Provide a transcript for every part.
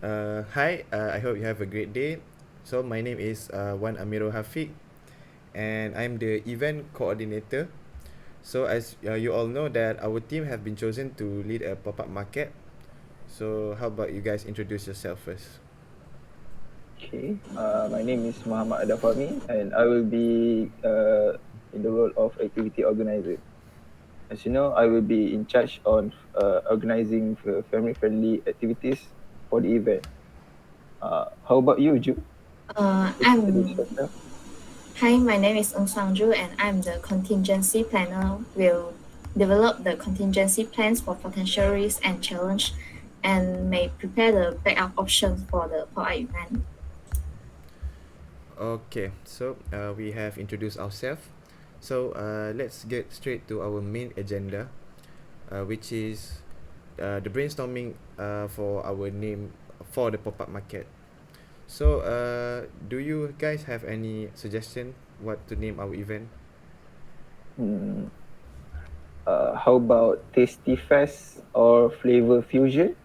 Hi, I hope you have a great day. So my name is Wan AMIRUL HAFIQ, and I'm the event coordinator. So as you all know that our team have been chosen to lead a pop-up market. So how about you guys introduce yourself first? Okay, my name is Muhammad FAHMI and I will be in the role of activity organizer. As you know, I will be in charge on organizing family-friendly activities for the event. How about you, Ju? Uh, Could you introduce I'm yourself? Hi, my name is Sang and I'm the contingency planner. Will develop the contingency plans for potential risks and challenge, and may prepare the backup options for the pop-up event. Okay, so we have introduced ourselves. So let's get straight to our main agenda, which is the brainstorming for our name for the pop-up market. So, do you guys have any suggestion what to name our event? Hmm. How about Tasty Fest or Flavor Fusion?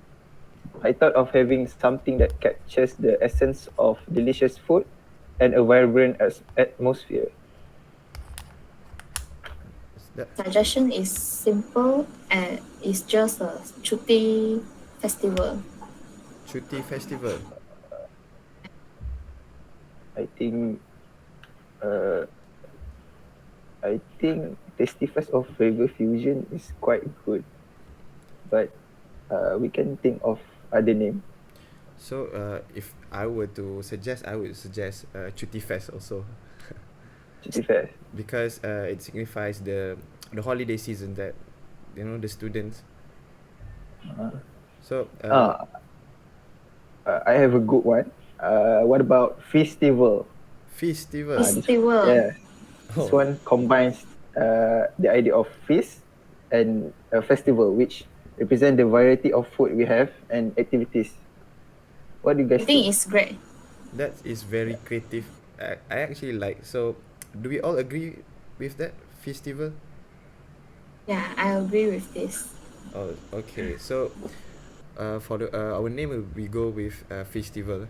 I thought of having something that captures the essence of delicious food and a vibrant atmosphere. That Suggestion is simple and it's just a chuti festival. Chuti Festival. I think uh, I think Tasty Fest of Flavor Fusion is quite good, but we can think of other name. So, if I were to suggest, I would suggest Chuti Fest also, Tasty Fest. because it signifies the holiday season that the students. Uh, So, ah, I have a good one. What about festival? festival. This Festival. yeah, this Oh, one combines the idea of feast and a festival, which represent the variety of food we have and activities. What do you I guys think think? it's great. that is very creative. I actually like. So, do we all agree with that festival? Yeah, I agree with this. Oh, okay. So, for the our name we go with festival.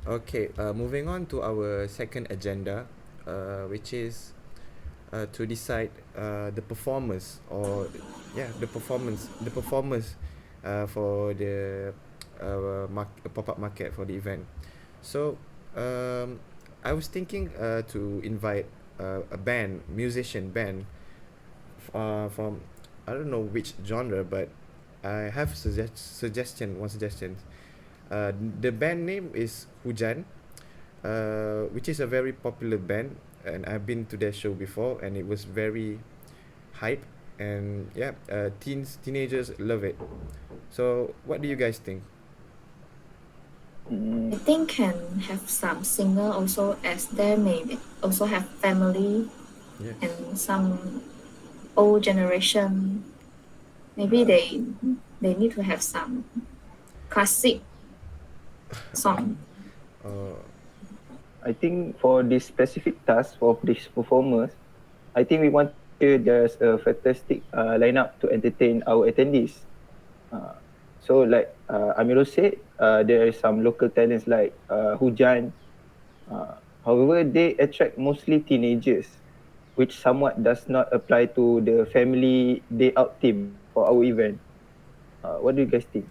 Okay, moving on to our second agenda, which is to decide the performers or yeah the performers for the pop-up market for the event. So I was thinking to invite a band, musician band from I don't know which genre, but I have one suggestion. The band name is Hujan, which is a very popular band, and I've been to their show before, and it was very hype, and yeah, teenagers love it. So, what do you guys think? Mm, I think can have some singer also as there may also have family Yes. and some old generation. Maybe uh, they need to have some classic song. Uh, I think for this specific task of these performers, I think we want to make sure there's a fantastic lineup to entertain our attendees. Uh, so like Amirul said, there are some local talents like Hujan. However, they attract mostly teenagers, which somewhat does not apply to the family day out team for our event. What do you guys think?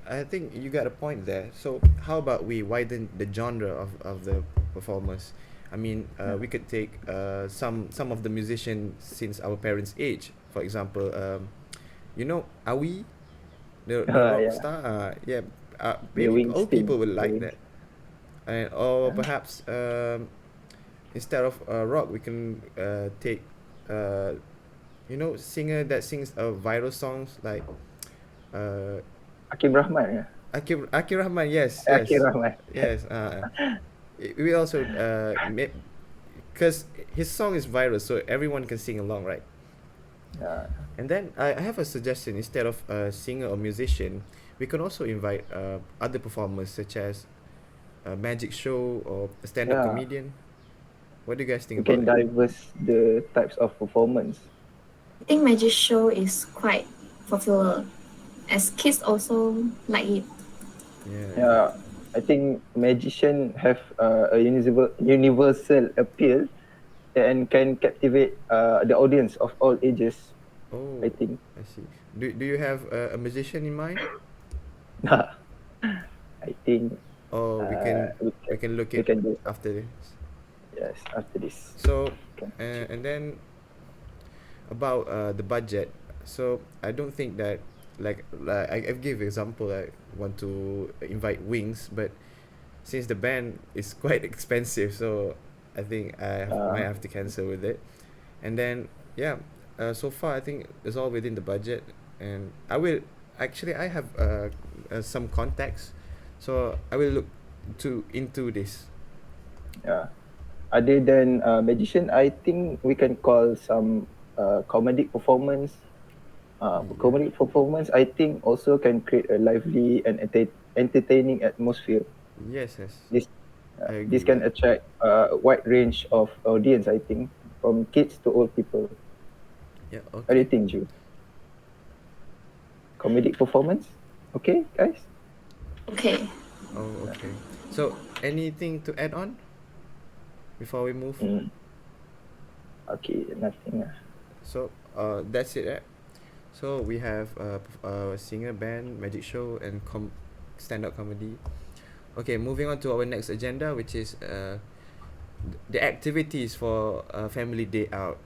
I think you got a point there. So, how about we widen the genre of the performers? I mean, we could take some of the musicians since our parents' age. For example, Awi, the rock Yeah, star. Yeah, the maybe wings old team, people will the like wings. that. And or Yeah. perhaps instead of rock, we can take singer that sings viral songs like uh, Hakim Rahman, yeah. Akir Rahman. Yes, Hakim yes, Rahman. yes. We also because his song is viral, so everyone can sing along, right? Yeah. And then I have a suggestion. Instead of a singer or musician, we can also invite other performers such as a magic show or a stand-up Yeah. comedian. What do you guys think We can about it? diverse the types of performance. I think magic show is quite popular, as kids also like it. Yeah. Yeah, I think magician have a universal appeal and can captivate the audience of all ages. Oh, I think. I see. Do you have a musician in mind? I think Or we uh, can we we can can look we it can do some. after this. Yes, after this. So, Okay. and then about the budget. So I don't think that I give example. I want to invite Wings, but since the band is quite expensive, so I think might have to cancel with it. And then yeah, so far I think it's all within the budget, and I have some contacts, so I will look into this. Yeah. Other than magician, I think we can call some comedic performance. Yeah. Comedic performance, I think, also can create a lively and entertaining atmosphere. Yes, yes, This I this agree. can attract a wide range of audience, I think, from kids to old people. Yeah. What do you Okay. think, Ju? Comedic performance? Okay, guys? Okay. Oh, okay. So anything to add on before we move? Mm. Okay, nothing. So that's it. Right? So we have singer, band, magic show, and stand-up comedy. Okay, moving on to our next agenda, which is the activities for family day out.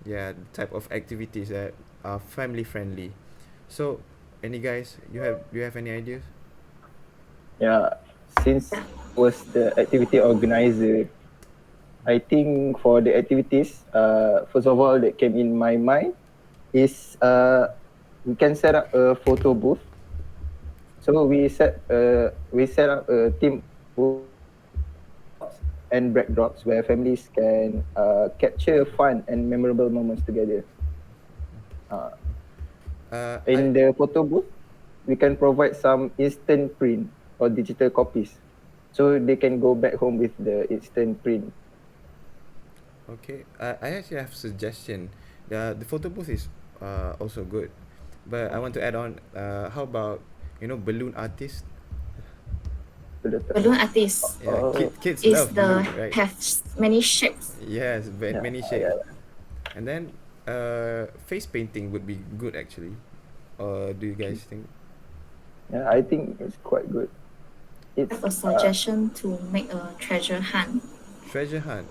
Yeah, the type of activities that are family friendly. So, any guys, do you have any ideas? Yeah, since was the activity organizer, I think for the activities, first of all that came in my mind is we can set up a photo booth. So we set up a team and backdrops where families can capture fun and memorable moments together. Uh, I in the photo booth, we can provide some instant print or digital copies, so they can go back home with the instant print. Okay. I actually have a suggestion. The photo booth is also good, but I want to add on. How about balloon artist? Balloon artist Yeah, Oh, kids is love the balloon, right? have many shapes. Yes, yeah, many shapes. yeah, And then face painting would be good actually. Or do you guys think? yeah. I think it's quite good. I It's have a suggestion to make a treasure hunt. Treasure hunt.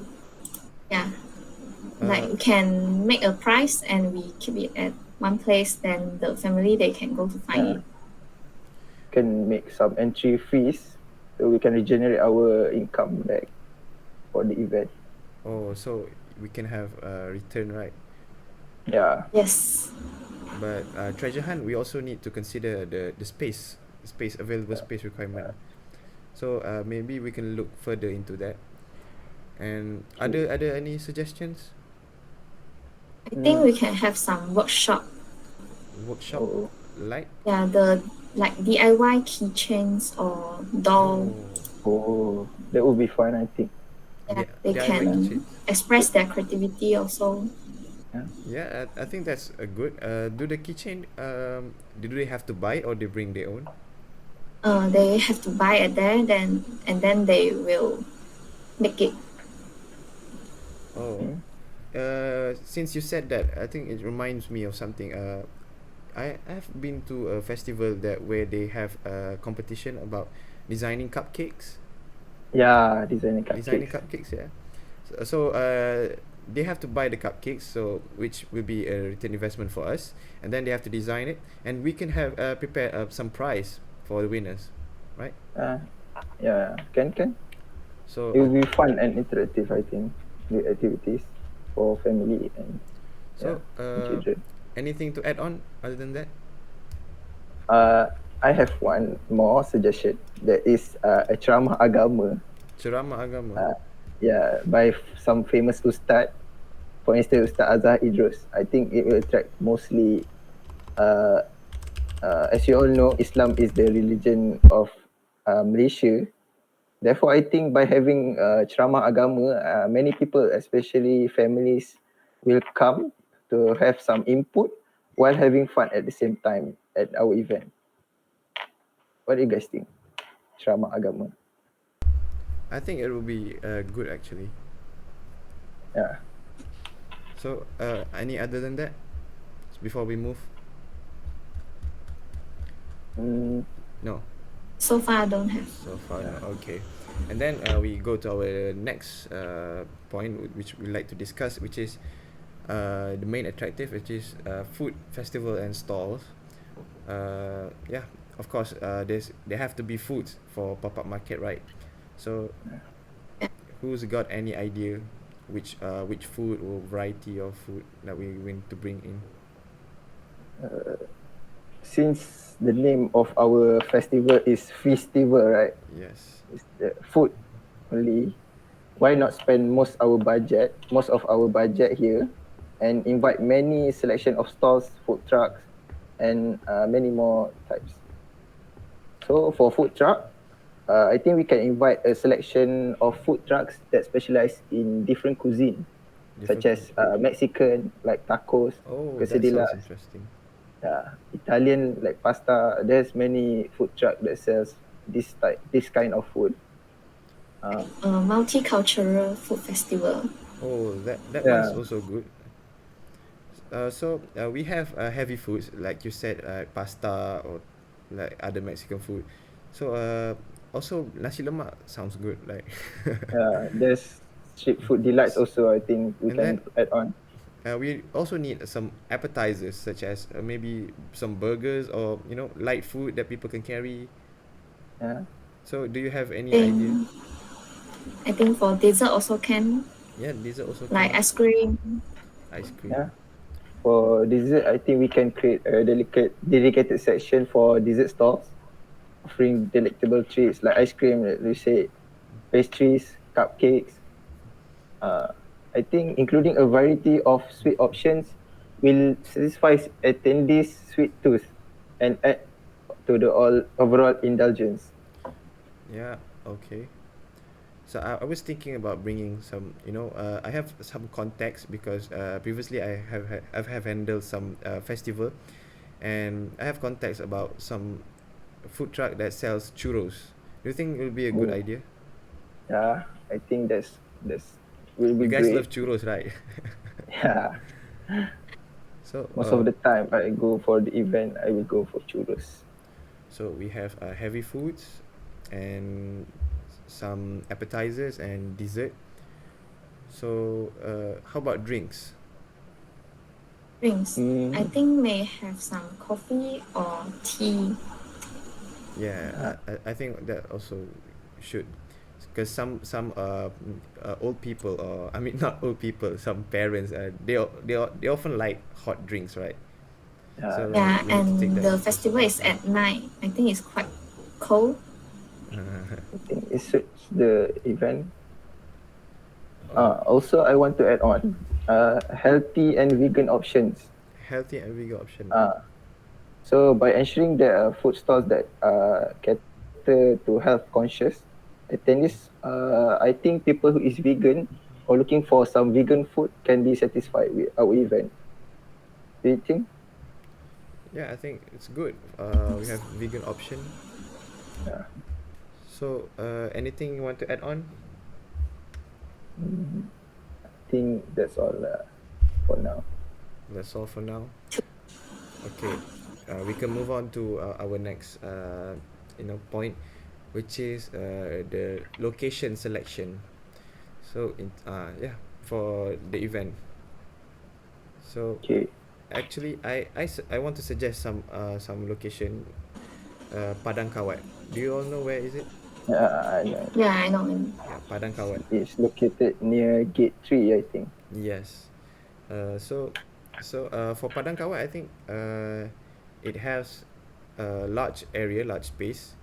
Yeah, like Uh, we can make a prize and we keep it at one place. Then the family they can go to find yeah, it. can make some entry fees, so we can regenerate our income back for the event. oh, so we can have a return, right? Yeah, Yes. But treasure hunt, we also need to consider the space available yeah, space requirement. yeah. So maybe we can look further into that. And Okay. are there any suggestions? I think we can have some workshop. Workshop, Oh, like Yeah, the like DIY keychains or doll. oh oh, that would be fun, I think. Yeah, yeah, they DIY Yeah, can kitchens. express their creativity also. yeah. Yeah, I think that's a good. Do the keychain do they have to buy or they bring their own? They have to buy it there, then they will make it. Oh, Mm. since you said that, I think it reminds me of something. I have been to a festival that where they have a competition about designing cupcakes. Yeah, designing Designing cupcakes. cupcakes, yeah. So they have to buy the cupcakes, so which will be a return investment for us, and then they have to design it, and we can have prepare some prize for the winners, right? Uh, yeah, can. So It will be fun and interactive, I think, the activities for family and yeah, so and children. anything to add on other than that? Uh, I have one more suggestion. That is a ceramah agama. Ceramah agama. Uh, yeah, by some famous ustad. For instance, Ustaz Azhar Idrus. I think it will attract mostly. Uh, as you all know, Islam is the religion of Malaysia. Therefore, I think by having ceramah agama, many people, especially families, will come to have some input while having fun at the same time at our event. What do you guys think? Ceramah agama. I think it will be good actually. Yeah. So, any other than that before we move? No. So far, I don't have. So far, no. Okay. And then we go to our next point, which we like to discuss, which is the main attractive, which is food festival and stalls. Yeah, of course. There have to be foods for pop-up market, right? So, who's got any idea which food or variety of food that we going to bring in? Since the name of our festival is festival, right? Yes. It's the food only. Why not spend most of our budget here, and invite many selection of stalls, food trucks, and many more types. So for food truck, I think we can invite a selection of food trucks that specialize in different cuisine, such as Mexican like tacos, Oh, that quesadillas. sounds interesting. Italian like pasta. There's many food truck that sells this kind of food. Multicultural food festival. Oh, that Yeah. one's also good. So we have heavy foods like you said, pasta or like other Mexican food. So also nasi lemak sounds good. Like There's street food delights also. I think we and can then add on. we also need some appetizers such as maybe some burgers or light food that people can carry. Yeah. So do you have any idea? I think for dessert also can, Yeah, dessert also like can. ice cream. Ice cream. Yeah. For dessert, I think we can create a dedicated section for dessert stalls, offering delectable treats like ice cream, like we say, pastries, cupcakes. I think including a variety of sweet options will satisfy attendees' sweet tooth and add to the overall indulgence. Yeah. Okay. So I was thinking about bringing some, I have some contacts because previously I've handled some festival, and I have contacts about some food truck that sells churros. Do you think it will be a good Oh, idea? yeah, I think that's will be You guys great. love churros, right? Yeah. So Most of the time, I go for the event, I will go for churros. so we have heavy foods and some appetizers and dessert. So how about drinks? Drinks. I think may have some coffee or tea. Yeah, I think that also should, because some old people, or I mean not old people, some parents, they often like hot drinks, right? So Yeah, we need to take and that the into festival is consideration. at night. I think it's quite cold. I think it suits the event. Also, I want to add on healthy and vegan options. Healthy and vegan option. So by ensuring there are food stalls that cater to health conscious attendees, I think people who is vegan or looking for some vegan food can be satisfied with our event. Do you think? Yeah, I think it's good. We have vegan option. Yeah. So anything you want to add on? I think that's all for now. That's all for now. Okay, we can move on to our next point, which is the location selection. So yeah, for the event. So Okay. actually I want to suggest some location. Padang Kawat. Do you all know where is it? I know. Yeah, I know. Yeah, Padang Kawat. It's located near Gate 3, I think. Yes. For Padang Kawat, I think it has a large area, large space,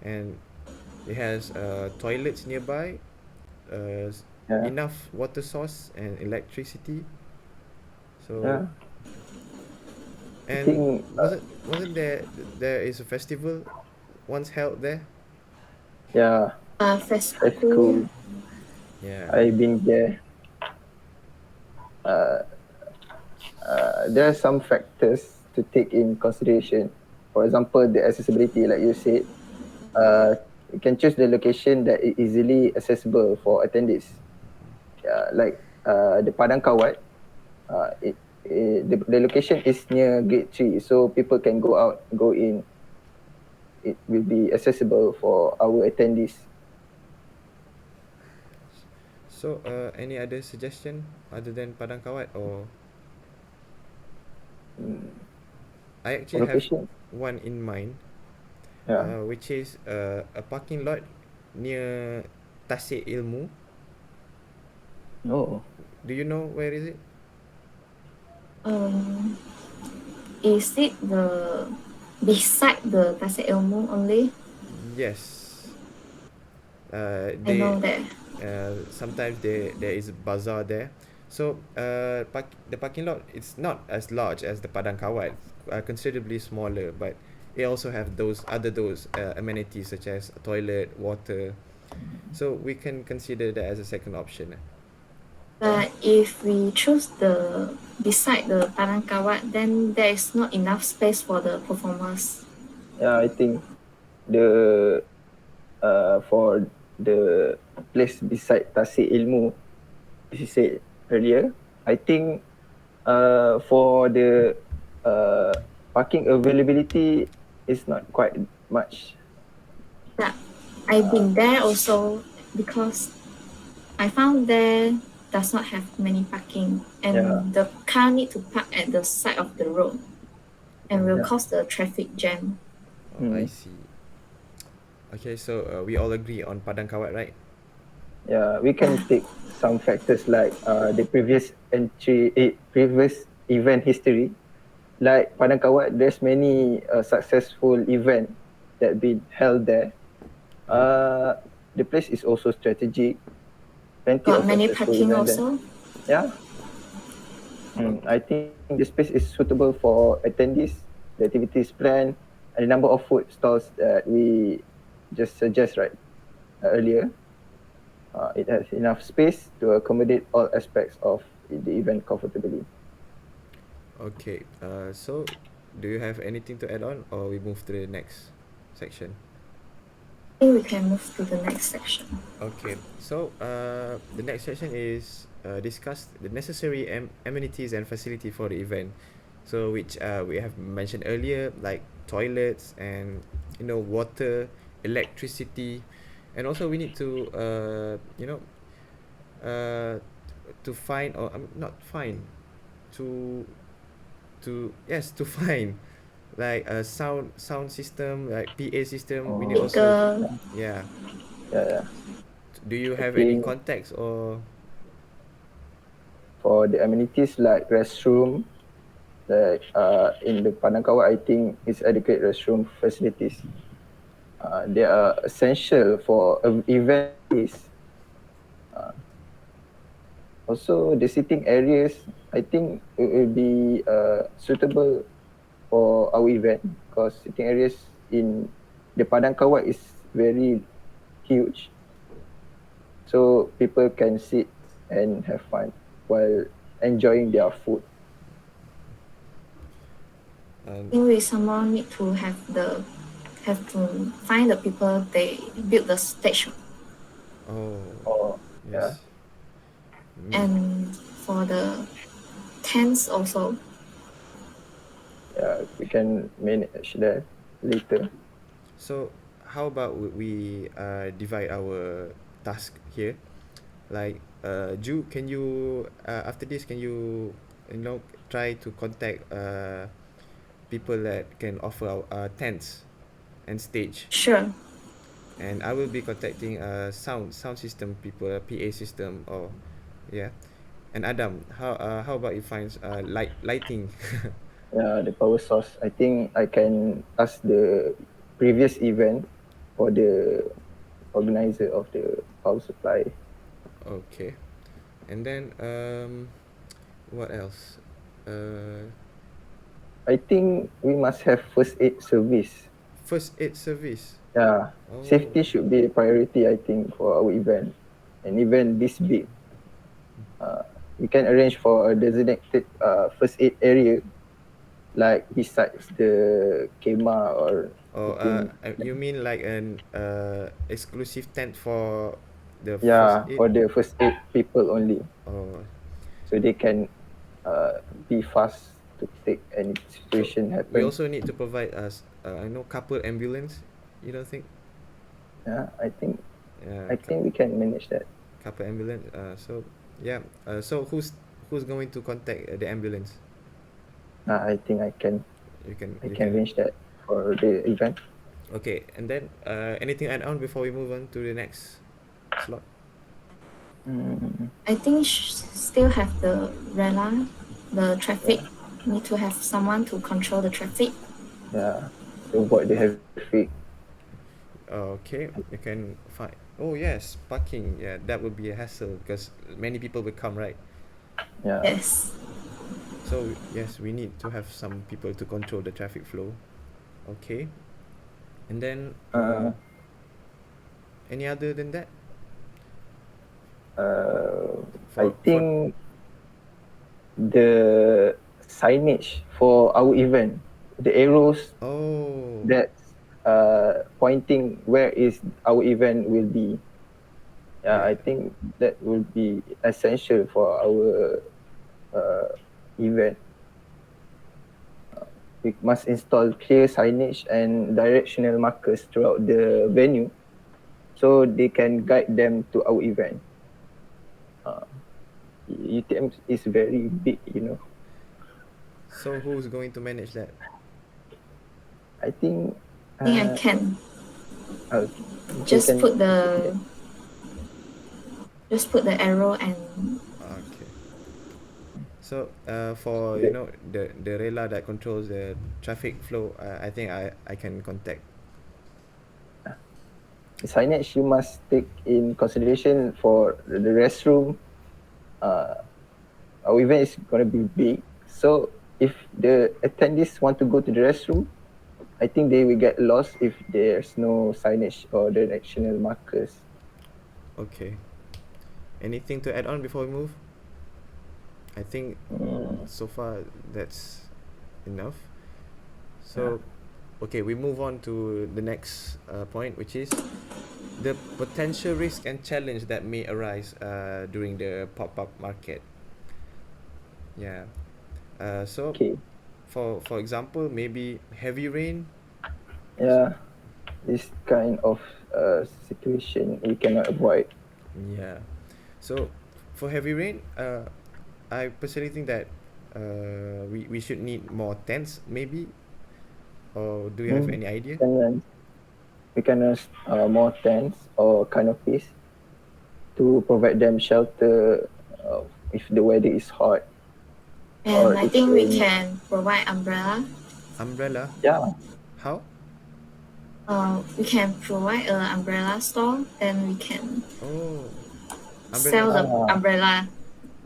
and it has toilets nearby, Yeah. enough water source and electricity. So Yeah. I and think wasn't there is a festival once held there? yeah. First That's school. cool. Yeah. I've been there. There are some factors to take in consideration. For example, the accessibility, like you said. You can choose the location that is easily accessible for attendees. Like the Padang Kawat, the location is near Gate 3, so people can go out, go in. It will be accessible for our attendees. So, any other suggestion other than Padang Kawat, or I actually have Location, one in mind, yeah. which is a parking lot near Tasik Ilmu. Oh, Do you know where is it? Um, is it the beside the Tasik Ilmu only? Yes. I They know that. sometimes there is a bazaar there. So the parking lot, it's not as large as the Padang Kawat, considerably smaller, but it also have those amenities such as a toilet, water. So we can consider that as a second option. yeah. But if we choose the beside the Padang Kawat, then there is not enough space for the performers. Yeah, I think the for the place beside Tasik Ilmu, as you said earlier, I think for the parking availability is not quite much. Yeah, I've been there also because I found there does not have many parking Yeah, and the car need to park at the side of the road and will Oh, yeah. cause the traffic jam. oh, I Mm. see. Okay, so we all agree on Padang Kawat, right? Yeah, we can Yeah, take some factors like the previous event history. Like Padang Kawat, there's many successful event that been held there. Oh, Uh, the place is also strategic. Plenty got of many successful parking event there. also. Yeah, I okay. think the space is suitable for attendees, the activities plan, and the number of food stalls that we just suggest right earlier. It has enough space to accommodate all aspects of the event comfortably. Okay. So do you have anything to add on, or we move to the next section? I think we can move to the next section. Okay, so the next section is discuss the necessary amenities and facility for the event. So which we have mentioned earlier, like toilets and water, electricity, and also we need to uh, to find, or not find, to yes, to find like a sound system, like PA system. We need Oh, also, Speaker, yeah, yeah. yeah, yeah. Do you I have any think contacts or? for the amenities like restroom, like in the Panakawa, I think it's adequate restroom facilities. They are essential for event like this. Also, the sitting areas, I think it will be suitable for our event because sitting areas in the Padang Kawat is very huge. So people can sit and have fun while enjoying their food. Um, I think we somehow need to have to find the people they build the stage oh, Or yeah, yes. Me. and for the tents also. yeah, we can manage that later. So how about we divide our task here? Like, Ju, can you after this can try to contact people that can offer our tents and stage, Sure. and I will be contacting sound system people, PA system, or yeah. And Adam, how about you find lighting? Yeah, the power source. I think I can ask the previous event for the organizer of the power supply. Okay. And then what else? Uh, I think we must have first aid service. first aid service. Yeah, Oh. safety should be a priority, I think, for our event. An event this big, we can arrange for a designated first aid area, like besides the kema or Oh, I think, you mean like an exclusive tent for the first yeah, aid? for the first aid people only, Oh, so they can be fast to take any so situation we happen. also need to provide us, I know, couple ambulance. You don't think? Yeah, Yeah, I think we can manage that. couple ambulance. So yeah. So who's going to contact the ambulance? I think You can I you can can. arrange that for the event. Okay, and then anything add on before we move on to the next slot? I think still have the RELA, the traffic. Yeah. Need to have someone to control the traffic. Yeah, to avoid the HAFIQ. Okay, you can find. Oh yes, parking. Yeah, that would be a hassle because many people will come, right? Yeah. Yes. So yes, we need to have some people to control the traffic flow. Okay, and then any other than that? I For think the signage for our event, the arrows oh that's pointing where is our event will be. Yeah, yeah. I think that will be essential for our event. We must install clear signage and directional markers throughout the venue so they can guide them to our event. UTM is very big, you know. So who's going to manage that? I think I think I can. uh, you Just can put the arrow and Okay. So for the, the RELA that controls the traffic flow, I think I can contact. the signage you must take in consideration for the restroom. Our event is gonna be big, so if the attendees want to go to the restroom, I think they will get lost if there's no signage or directional markers. Okay. Anything to add on before we move? I think so far that's enough. So, okay, we move on to the next point, which is the potential risk and challenge that may arise during the pop-up market. Yeah. So, Okay. for example, maybe heavy rain. Yeah, this kind of situation we cannot avoid. Yeah. So, for heavy rain, I personally think that we should need more tents, maybe. Or do you have any idea? We can rent more tents or canopies to provide them shelter if the weather is hot. and I it's think we raining. can provide umbrella. Umbrella? Yeah. How? We can provide an umbrella store, and we can Oh, sell the umbrella. umbrella.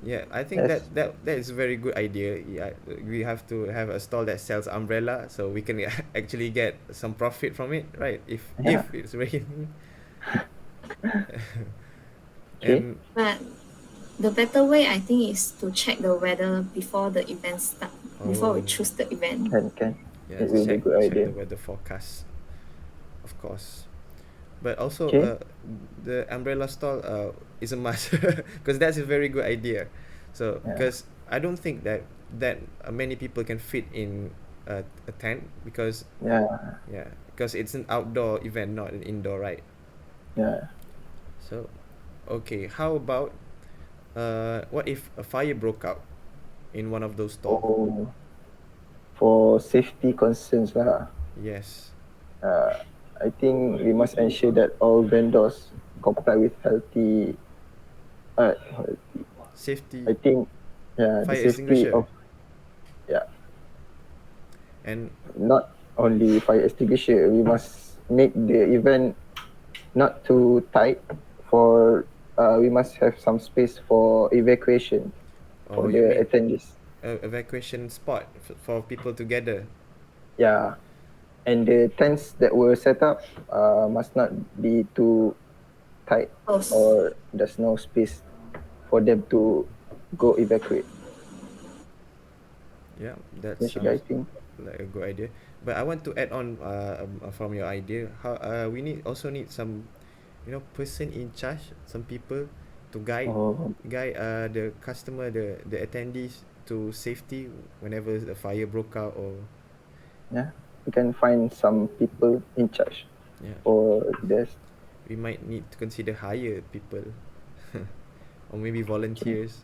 Yeah, I think Yes. that is a very good idea. Yeah, we have to have a stall that sells umbrella so we can actually get some profit from it, right? Yeah. If it's raining. Okay. And But the better way, I think, is to check the weather before the event start. Before we oh, choose the event. Can. yeah, It will be a good check idea. the weather forecast, of course. But also, Okay. the umbrella stall is a must because that's a very good idea. So Yeah. because I don't think that many people can fit in a tent because Yeah. yeah, because it's an outdoor event, not an indoor, right? Yeah. So, okay, how about what if a fire broke out in one of those stalls? Oh, for safety concerns lah. Yes. I think we must ensure that all vendors comply with healthy. Safety I think, yeah, the fire safety extinguisher of, yeah, and not only fire extinguisher. We must make the event not too tight. For we must have some space for evacuation for or you the mean attendees. a evacuation spot for people to gather. Yeah, And the tents that were set up must not be too tight, Close. or there's no space for them to go evacuate. Yeah, that That's what I sounds think. like a good idea. But I want to add on from your idea. How we need some, person in charge, some people to Oh, guide the customer, the attendees to safety whenever the fire broke out, or yeah. We can find some people in charge yeah, for this. we might need to consider hire people or maybe Okay. volunteers.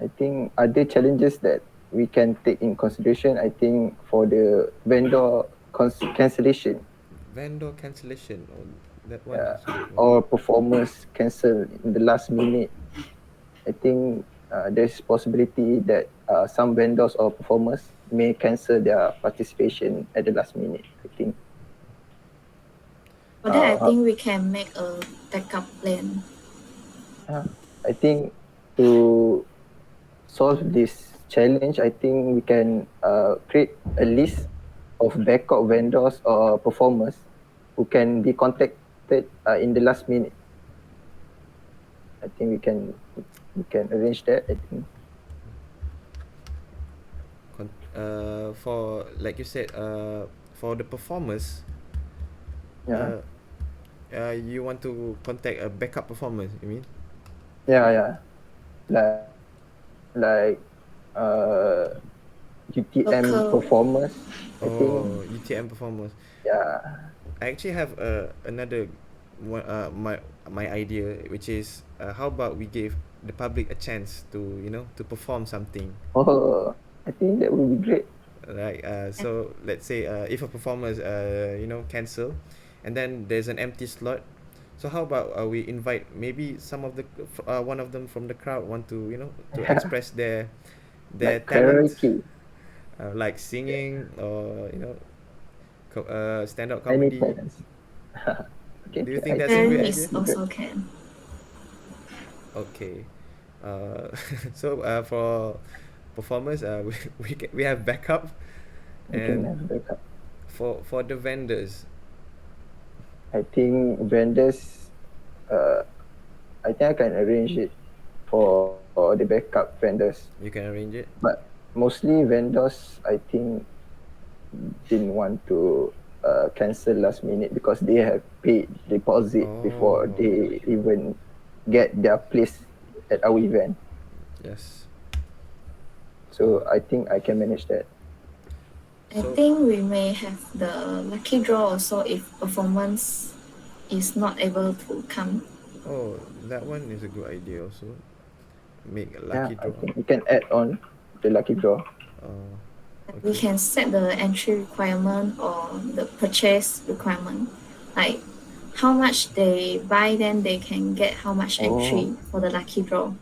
I think other challenges that we can take in consideration, I think for the vendor cancellation, Vendor cancellation, oh, that one is good one. or performers cancel in the last minute. I think there's possibility that some vendors or performers may cancel their participation at the last minute. I think. For that, I Uh, think we can make a backup plan. I think to solve this challenge, I think we can create a list of backup vendors or performers who can be contacted in the last minute. I think we can arrange that. I think. For like you said, for the performers, Yeah, uh, you want to contact a backup performers, you mean? yeah. Like uh, UTM Local. performers. I think. Oh, UTM performers. Yeah. I actually have another one, my idea, which is how about we give the public a chance to to perform something. Oh, I think that would be great. Right. So let's say if a performer cancel, and then there's an empty slot. So how about we invite maybe some of the one of them from the crowd want to to express their Like talent, karaoke, like singing or stand up any comedy. talents. Okay, Do you okay. think I that's a think good that idea? Terrorists would be great. also can. Okay. Uh, so for performers, we have backup, We can and have backup. for the vendors, I think vendors. Uh, I think I can arrange it for the backup vendors. you can arrange it. But mostly vendors, I think, didn't want to cancel last minute because they have paid deposit before Oh, they even get their place at our event. yes. So I think I can manage that. I So, think we may have the lucky draw also if performance is not able to come. oh, that one is a good idea also. Make a Yeah, lucky I draw. think we can add on the lucky draw. Oh, We okay. can set the entry requirement or the purchase requirement. Like how much they buy, then they can get how much Oh, entry for the lucky draw.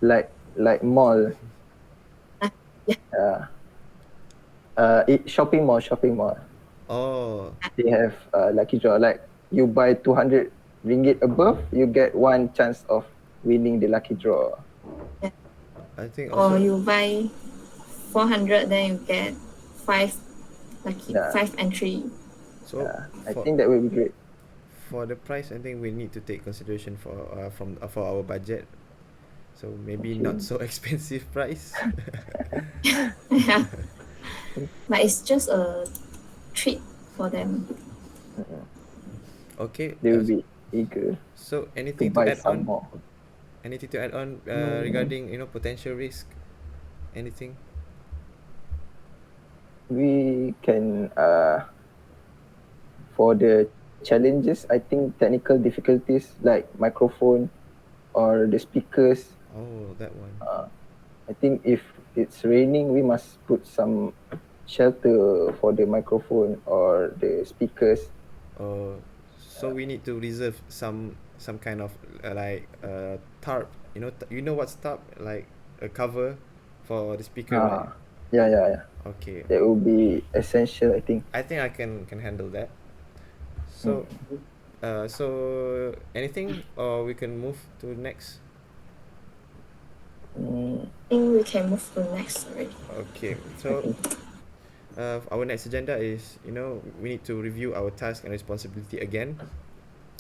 like mall. Yeah, Yeah. Shopping mall. Oh, They have lucky draw. Like you buy 200 ringgit above, you get one chance of winning the lucky draw. yeah. I think Or also. you buy 400, then you get five Yeah, five entry. So yeah. I for think that will be great. for the price, I think we need to take consideration for our budget. So maybe not Okay. so expensive price. Yeah, but it's just a treat for them. Okay. They will be eager So to anything to buy add some on? more. Anything to add on Mm, regarding potential risk? Anything? we can for the challenges, I think technical difficulties like microphone or the speakers. Oh, that one. I think if it's raining, we must put some shelter for the microphone or the speakers. So we need to reserve some kind of tarp. You know what's tarp? Like a cover for the speaker, right? Ah, yeah. Okay. That will be essential, I think. I think I can handle that. Mm. So, so anything, or we can move to next. Mm, I think we can move to next already. Okay. I So, think our next agenda is, we need to review our task and responsibility again.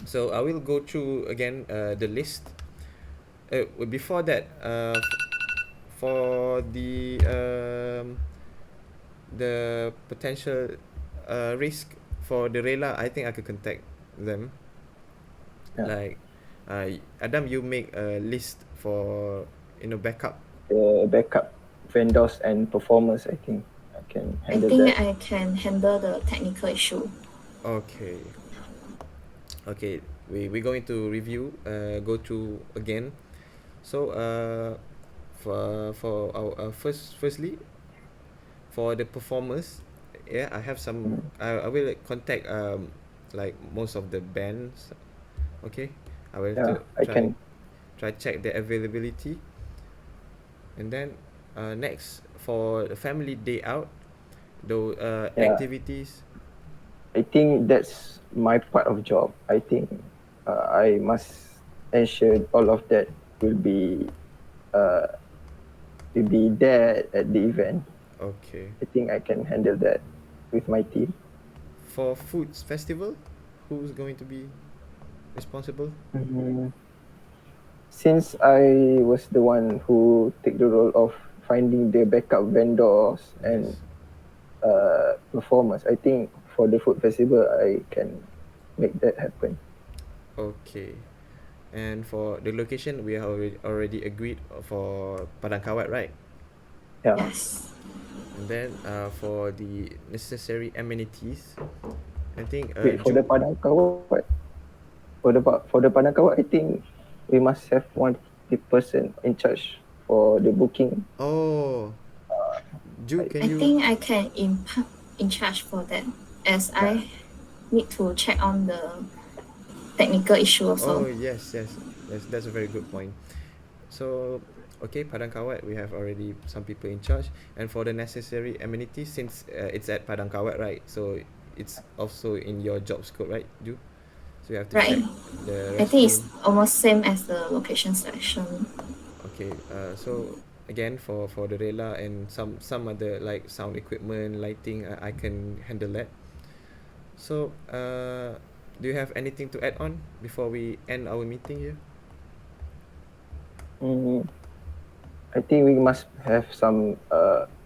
So I will go through again the list. Before that, for the potential risk for the rela, I think I could contact them. Yeah. Like, Adam, you make a list for backup. The backup vendors and performers, I think I can I handle think that. I can handle the technical issue. Okay. Okay, we're going to review, go through again. So for our firstly, for the performers, yeah, I have some. I will contact like most of the bands. Okay, I will Yeah, I can. try check the availability, and then next for the family day out, the Yeah. activities. I think that's my part of job. I think I must ensure all of that will be uh, there at the event. Okay. I think I can handle that with my team. For foods festival, who's going to be responsible? Mhm. Since I was the one who take the role of finding the backup vendors and Yes. performers, I think for the food festival I can make that happen. Okay. And for the location, we have already agreed for Padang Kawat, right? Yeah. Yes. And then for the necessary amenities, I think Wait, for the Padang Kawat, for the Padang Kawat, I think we must have one the person in charge for the booking. Oh, Ju, Like, can I you? think I can in charge for that, as yeah. I need to check on the technical issue Oh also. yes, yes, that's a very good point. So, okay, Padang Kawat, we have already some people in charge, and for the necessary amenities, since it's at Padang Kawat, right? So it's also in your job scope, right, Ju? So you have to check Right. the I think it's restroom. almost same as the location selection. Okay, so again for the rela and some other like sound equipment, lighting, I can handle that. So, do you have anything to add on before we end our meeting here? Mm, I think we must have some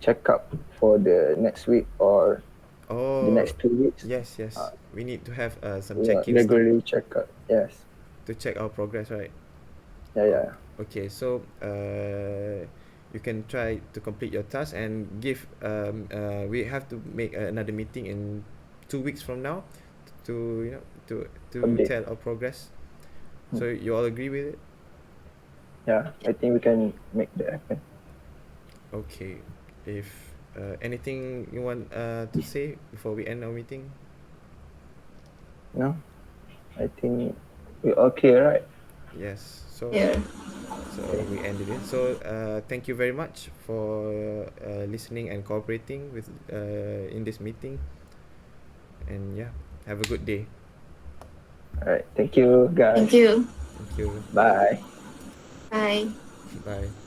checkup for the next week or the Oh, next 2 weeks. yes, yes. We need to have some Yeah, check-ins regularly checkup. Yes. to check our progress, right? Yeah, Oh, yeah. okay. So, you can try to complete your task and give. We have to make another meeting in 2 weeks from now, to to Update. tell our progress. Hmm. So you all agree with it? Yeah, I think we can make that happen. Okay. If anything you want to say before we end our meeting? No, I think we're all clear, right? Yes. So Here. Okay. we ended it. So thank you very much for listening and cooperating with in this meeting. And yeah, have a good day. All right. Thank you, guys. Thank you. Thank you. Bye. Bye. Bye.